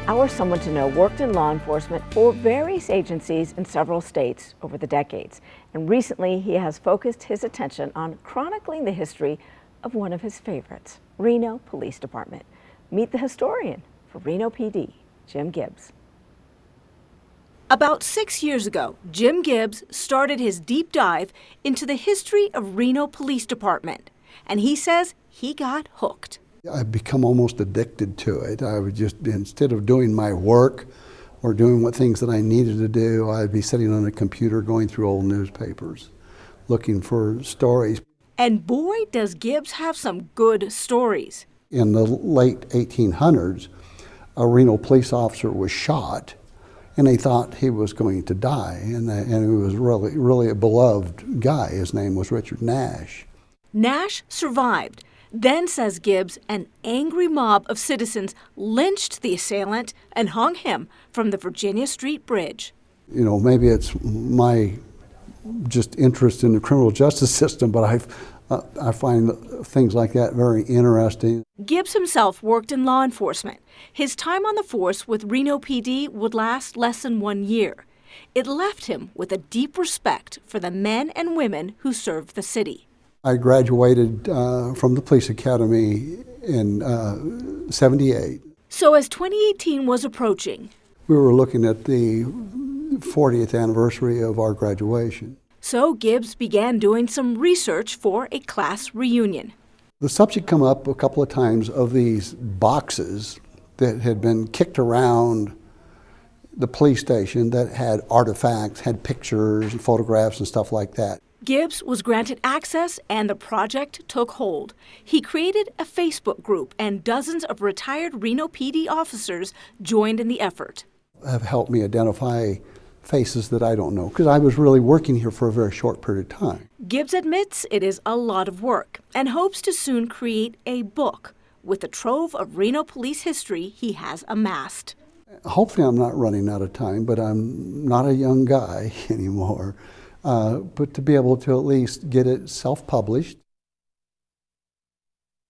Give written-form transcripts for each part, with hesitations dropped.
Our Someone to Know worked in law enforcement for various agencies in several states over the decades. And recently, he has focused his attention on chronicling the history of one of his favorites, Reno Police Department. Meet the historian for Reno PD, Jim Gibbs. About 6 years ago, Jim Gibbs started his deep dive into the history of Reno Police Department. And he says he got hooked. I've become almost addicted to it. I would just, instead of doing my work or doing what things that I needed to do, I'd be sitting on a computer going through old newspapers, looking for stories. And boy, does Gibbs have some good stories. In the late 1800s, a Reno police officer was shot, and they thought he was going to die. And he was really a beloved guy. His name was Richard Nash. Nash survived. Then, says Gibbs, an angry mob of citizens lynched the assailant and hung him from the Virginia Street Bridge. You know, maybe it's my just interest in the criminal justice system, but I find things like that very interesting. Gibbs himself worked in law enforcement. His time on the force with Reno PD would last less than 1 year. It left him with a deep respect for the men and women who served the city. I graduated from the police academy in '78. So as 2018 was approaching, we were looking at the 40th anniversary of our graduation. So Gibbs began doing some research for a class reunion. The subject come up a couple of times of these boxes that had been kicked around the police station that had artifacts, had pictures and photographs and stuff like that. Gibbs was granted access and the project took hold. He created a Facebook group and dozens of retired Reno PD officers joined in the effort. Have helped me identify faces that I don't know, because I was really working here for a very short period of time. Gibbs admits it is a lot of work and hopes to soon create a book with the trove of Reno police history he has amassed. Hopefully I'm not running out of time, but I'm not a young guy anymore. But to be able to at least get it self-published.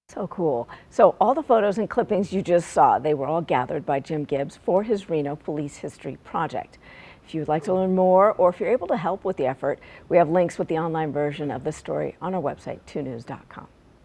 So cool. So all the photos and clippings you just saw, they were all gathered by Jim Gibbs for his Reno Police History Project. If you would like to learn more, or if you're able to help with the effort, we have links with the online version of this story on our website, 2news.com.